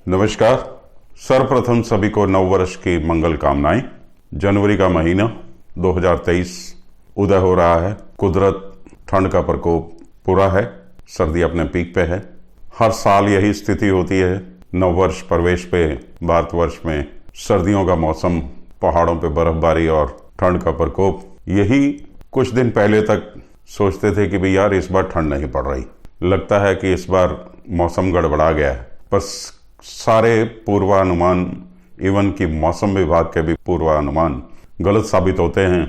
नमस्कार। सर्वप्रथम सभी को नव वर्ष की मंगल कामनाएं। जनवरी का महीना 2023 उदय हो रहा है। कुदरत ठंड का प्रकोप पूरा है, सर्दी अपने पीक पे है। हर साल यही स्थिति होती है। नव वर्ष प्रवेश पे भारतवर्ष में सर्दियों का मौसम, पहाड़ों पे बर्फबारी और ठंड का प्रकोप। यही कुछ दिन पहले तक सोचते थे कि भाई यार इस बार ठंड नहीं पड़ रही, लगता है कि इस बार मौसम गड़बड़ा गया है। पर सारे पूर्वानुमान, इवन कि मौसम विभाग के भी पूर्वानुमान गलत साबित होते हैं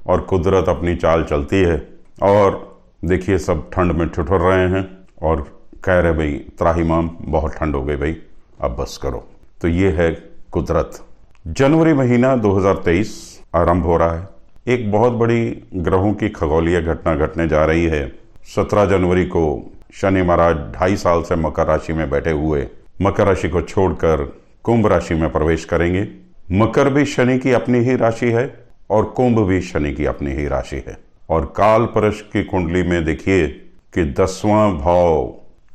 और कुदरत अपनी चाल चलती है। और देखिए सब ठंड में ठिठुर रहे हैं और कह रहे भाई त्राहिमाम बहुत ठंड हो गई भाई, अब बस करो। तो ये है कुदरत। जनवरी महीना 2023 आरंभ हो रहा है। एक बहुत बड़ी ग्रहों की खगोलीय घटना घटने जा रही है। 17 जनवरी को शनि महाराज 2.5 साल से मकर राशि में बैठे हुए मकर राशि को छोड़कर कुंभ राशि में प्रवेश करेंगे। मकर भी शनि की अपनी ही राशि है और कुंभ भी शनि की अपनी ही राशि है। और काल परश की कुंडली में देखिए कि 10वां भाव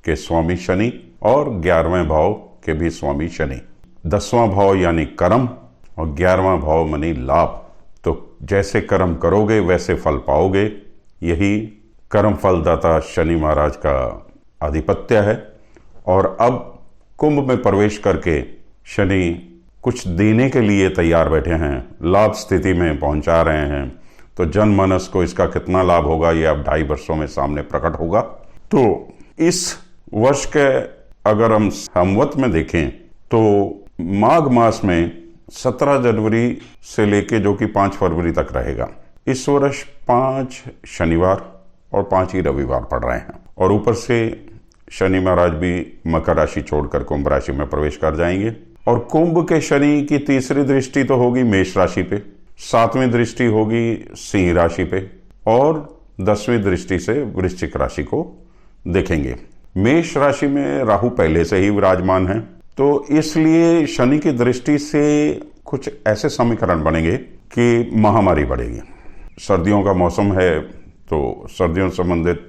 के स्वामी शनि और 11वें भाव के भी स्वामी शनि। 10वां भाव यानी कर्म और 11वां भाव मानी लाभ। तो जैसे कर्म करोगे वैसे फल पाओगे। यही कर्म फलदाता शनि महाराज का आधिपत्य है। और अब कुंभ में प्रवेश करके शनि कुछ देने के लिए तैयार बैठे हैं, लाभ स्थिति में पहुंचा रहे हैं। तो जनमानस को इसका कितना लाभ होगा ये अब 2.5 वर्षों में सामने प्रकट होगा। तो इस वर्ष के अगर हम संवत में देखें तो माघ मास में 17 जनवरी से लेके जो कि 5 फरवरी तक रहेगा। इस वर्ष 5 शनिवार और 5 ही रविवार पड़ रहे हैं। और ऊपर से शनि महाराज भी मकर राशि छोड़कर कुंभ राशि में प्रवेश कर जाएंगे। और कुंभ के शनि की तीसरी दृष्टि तो होगी मेष राशि पे, 7वीं दृष्टि होगी सिंह राशि पे और 10वीं दृष्टि से वृश्चिक राशि को देखेंगे। मेष राशि में राहु पहले से ही विराजमान है, तो इसलिए शनि की दृष्टि से कुछ ऐसे समीकरण बनेंगे कि महामारी बढ़ेगी। सर्दियों का मौसम है तो सर्दियों संबंधित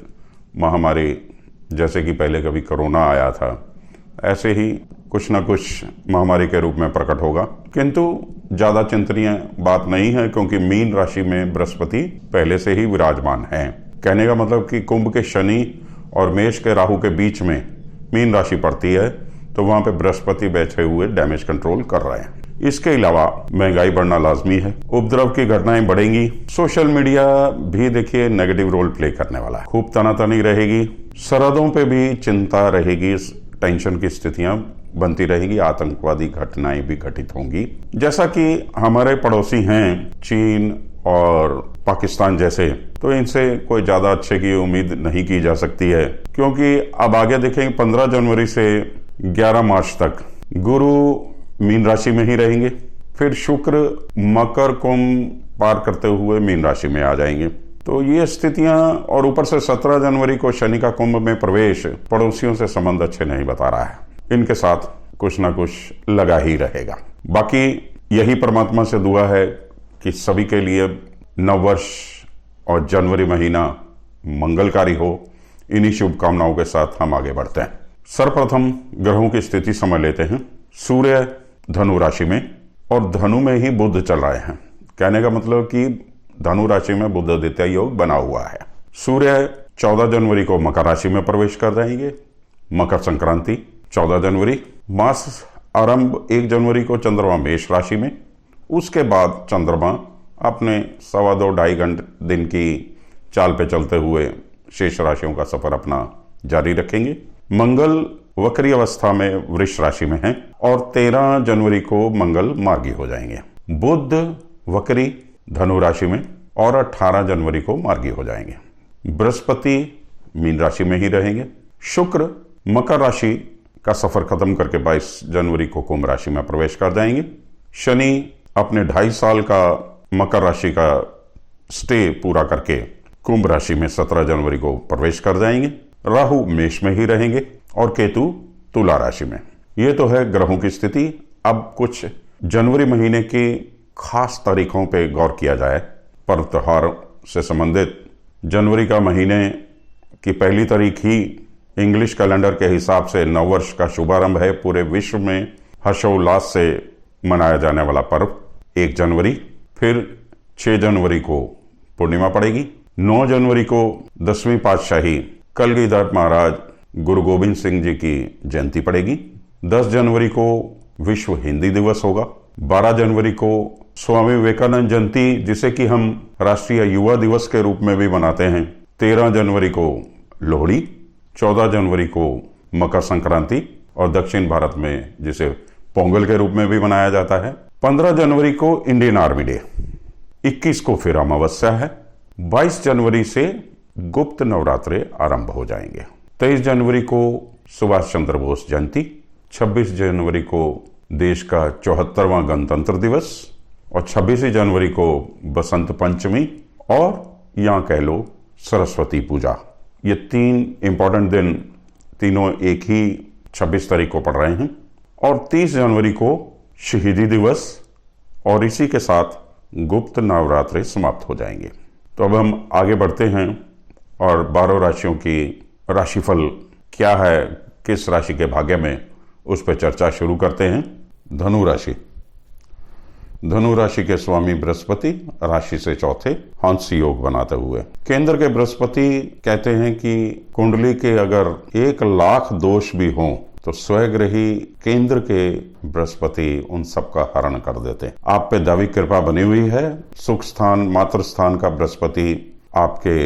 महामारी, जैसे कि पहले कभी कोरोना आया था, ऐसे ही कुछ ना कुछ महामारी के रूप में प्रकट होगा। किंतु ज्यादा चिंतनीय बात नहीं है क्योंकि मीन राशि में बृहस्पति पहले से ही विराजमान है। कहने का मतलब कि कुंभ के शनि और मेष के राहु के बीच में मीन राशि पड़ती है, तो वहां पे बृहस्पति बैठे हुए डैमेज कंट्रोल कर रहे हैं। इसके अलावा महंगाई बढ़ना लाजमी है, उपद्रव की घटनाएं बढ़ेंगी। सोशल मीडिया भी देखिए नेगेटिव रोल प्ले करने वाला है, खूब तनातनी रहेगी। सरहदों पे भी चिंता रहेगी, टेंशन की स्थितियां बनती रहेगी, आतंकवादी घटनाएं भी घटित होंगी। जैसा कि हमारे पड़ोसी हैं चीन और पाकिस्तान जैसे, तो इनसे कोई ज्यादा अच्छे की उम्मीद नहीं की जा सकती है। क्योंकि अब आगे देखेंगे 15 जनवरी से 11 मार्च तक गुरु मीन राशि में ही रहेंगे। फिर शुक्र मकर कुंभ पार करते हुए मीन राशि में आ जाएंगे। तो ये स्थितियां, और ऊपर से 17 जनवरी को शनि का कुंभ में प्रवेश पड़ोसियों से संबंध अच्छे नहीं बता रहा है। इनके साथ कुछ ना कुछ लगा ही रहेगा। बाकी यही परमात्मा से दुआ है कि सभी के लिए नववर्ष और जनवरी महीना मंगलकारी हो। इन्हीं शुभकामनाओं के साथ हम आगे बढ़ते हैं। सर्वप्रथम ग्रहों की स्थिति समझ लेते हैं। सूर्य धनु राशि में और धनु में ही बुध चल रहे हैं। कहने का मतलब कि धनु राशि में बुध आदित्य योग बना हुआ है। सूर्य 14 जनवरी को मकर राशि में प्रवेश कर जाएंगे। मकर संक्रांति 14 जनवरी। मास आरंभ 1 जनवरी को चंद्रमा मेष राशि में। उसके बाद चंद्रमा अपने 2.25 घंटे दिन की चाल पे चलते हुए शेष राशियों का सफर अपना जारी रखेंगे। मंगल वक्री अवस्था में वृष राशि में है और 13 जनवरी को मंगल मार्गी हो जाएंगे। बुध वक्री धनु राशि में और 18 जनवरी को मार्गी हो जाएंगे। बृहस्पति मीन राशि में ही रहेंगे। शुक्र मकर राशि का सफर खत्म करके 22 जनवरी को कुंभ राशि में प्रवेश कर जाएंगे। शनि अपने 2.5 साल का मकर राशि का स्टे पूरा करके कुंभ राशि में 17 जनवरी को प्रवेश कर जाएंगे। राहु मेष में ही रहेंगे और केतु तुला राशि में। ये तो है ग्रहों की स्थिति। अब कुछ जनवरी महीने की खास तारीखों पे गौर किया जाए। पर्व त्योहार से संबंधित जनवरी का महीने की पहली तारीख ही इंग्लिश कैलेंडर के हिसाब से नववर्ष का शुभारंभ है। पूरे विश्व में हर्षोल्लास से मनाया जाने वाला पर्व 1 जनवरी, फिर 6 जनवरी को पूर्णिमा पड़ेगी, 9 जनवरी को 10वीं पातशाही कलगीधर महाराज गुरु गोविंद सिंह जी की जयंती पड़ेगी, 10 जनवरी को विश्व हिंदी दिवस होगा, 12 जनवरी को स्वामी विवेकानंद जयंती जिसे कि हम राष्ट्रीय युवा दिवस के रूप में भी मनाते हैं, 13 जनवरी को लोहड़ी, 14 जनवरी को मकर संक्रांति और दक्षिण भारत में जिसे पोंगल के रूप में भी मनाया जाता है, 15 जनवरी को इंडियन आर्मी डे, 21 को फिर अमावस्या है, 22 जनवरी से गुप्त नवरात्रे आरंभ हो जाएंगे, 23 जनवरी को सुभाष चंद्र बोस जयंती, 26 जनवरी को देश का 74वां गणतंत्र दिवस और 26 जनवरी को बसंत पंचमी और या कह लो सरस्वती पूजा। ये 3 इंपॉर्टेंट दिन तीनों एक ही 26 तारीख को पड़ रहे हैं और 30 जनवरी को शहीदी दिवस और इसी के साथ गुप्त नवरात्रे समाप्त हो जाएंगे। तो अब हम आगे बढ़ते हैं और 12 राशियों की राशिफल क्या है, किस राशि के भाग्य में, उस पर चर्चा शुरू करते हैं। धनु राशि। धनु राशि के स्वामी बृहस्पति राशि से चौथे हंस योग बनाते हुए, केंद्र के बृहस्पति कहते हैं कि कुंडली के अगर 1 लाख दोष भी हों तो स्वग्रही केंद्र के बृहस्पति उन सब का हरण कर देते हैं। आप पे दैविक कृपा बनी हुई है। सुख स्थान, मातृ स्थान का बृहस्पति आपके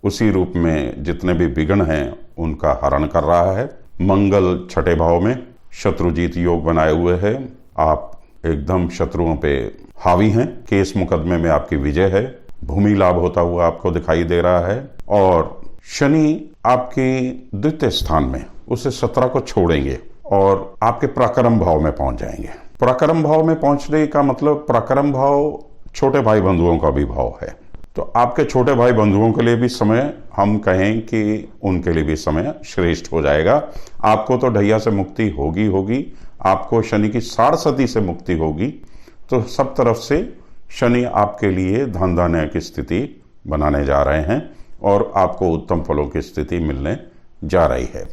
उसी रूप में जितने भी विघ्न हैं उनका हरण कर रहा है। मंगल 6ठे भाव में शत्रुजीत योग बनाए हुए है। आप एकदम शत्रुओं पे हावी हैं। केस मुकदमे में आपकी विजय है। भूमि लाभ होता हुआ आपको दिखाई दे रहा है और शनि आपके द्वितीय स्थान में उसे 17 को छोड़ेंगे और आपके पराक्रम भाव में पहुंच जाएंगे। पराक्रम भाव में पहुंचने का मतलब पराक्रम भाव छोटे भाई बंधुओं का भी भाव है। तो आपके छोटे भाई बंधुओं के लिए भी समय, हम कहें कि उनके लिए भी समय श्रेष्ठ हो जाएगा। आपको तो ढैया से मुक्ति होगी, आपको शनि की साढ़सती से मुक्ति होगी। तो सब तरफ से शनि आपके लिए धन धान्य की स्थिति बनाने जा रहे हैं और आपको उत्तम फलों की स्थिति मिलने जा रही है।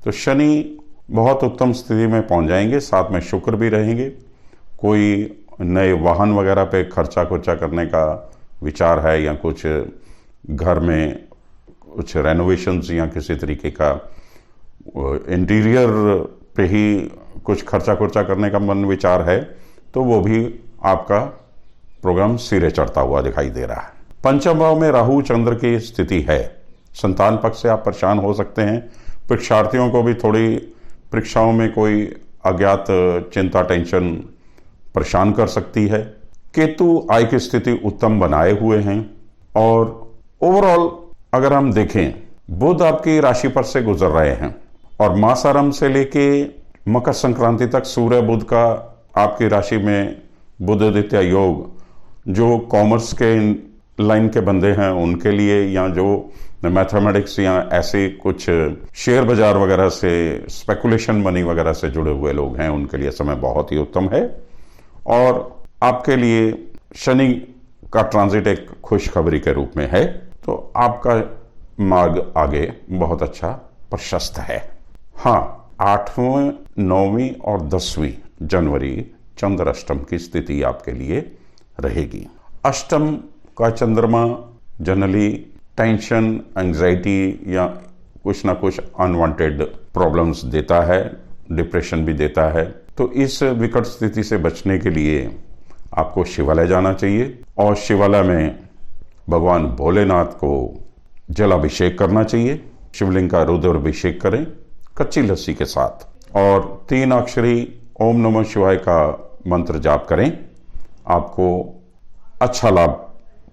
तो शनि बहुत उत्तम स्थिति में पहुंच जाएंगे। साथ में शुक्र भी रहेंगे। कोई नए वाहन वगैरह पे खर्चा करने का विचार है या कुछ घर में कुछ रेनोवेशंस या किसी तरीके का इंटीरियर पे ही कुछ खर्चा करने का मन विचार है, तो वो भी आपका प्रोग्राम सिरे चढ़ता हुआ दिखाई दे रहा है। पंचम भाव में राहु चंद्र की स्थिति है। संतान पक्ष से आप परेशान हो सकते हैं। परीक्षार्थियों को भी थोड़ी परीक्षाओं में कोई अज्ञात चिंता, टेंशन परेशान कर सकती है। केतु आय की स्थिति उत्तम बनाए हुए हैं और ओवरऑल अगर हम देखें, बुध आपकी राशि पर से गुजर रहे हैं और मास आरंभ से लेके मकर संक्रांति तक सूर्य बुध का आपकी राशि में बुधादित्य योग, जो कॉमर्स के लाइन के बंदे हैं उनके लिए, या जो मैथमेटिक्स या ऐसे कुछ शेयर बाजार वगैरह से, स्पेकुलेशन मनी वगैरह से जुड़े हुए लोग हैं, उनके लिए समय बहुत ही उत्तम है। और आपके लिए शनि का ट्रांजिट एक खुशखबरी के रूप में है, तो आपका मार्ग आगे बहुत अच्छा प्रशस्त है। हाँ, 8वें, 9वीं और 10वीं जनवरी चंद्र अष्टम की स्थिति आपके लिए रहेगी। अष्टम का चंद्रमा जनरली टेंशन, एंग्जाइटी या कुछ ना कुछ अनवांटेड प्रॉब्लम्स देता है, डिप्रेशन भी देता है। तो इस विकट स्थिति से बचने के लिए आपको शिवालय जाना चाहिए और शिवालय में भगवान भोलेनाथ को जलाभिषेक करना चाहिए। शिवलिंग का रुद्र अभिषेक करें कच्ची लस्सी के साथ और 3 अक्षरी ओम नमः शिवाय का मंत्र जाप करें। आपको अच्छा लाभ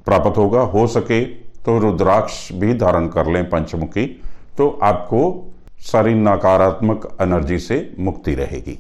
प्राप्त होगा। हो सके तो रुद्राक्ष भी धारण कर लें पंचमुखी, तो आपको सारी नकारात्मक एनर्जी से मुक्ति रहेगी।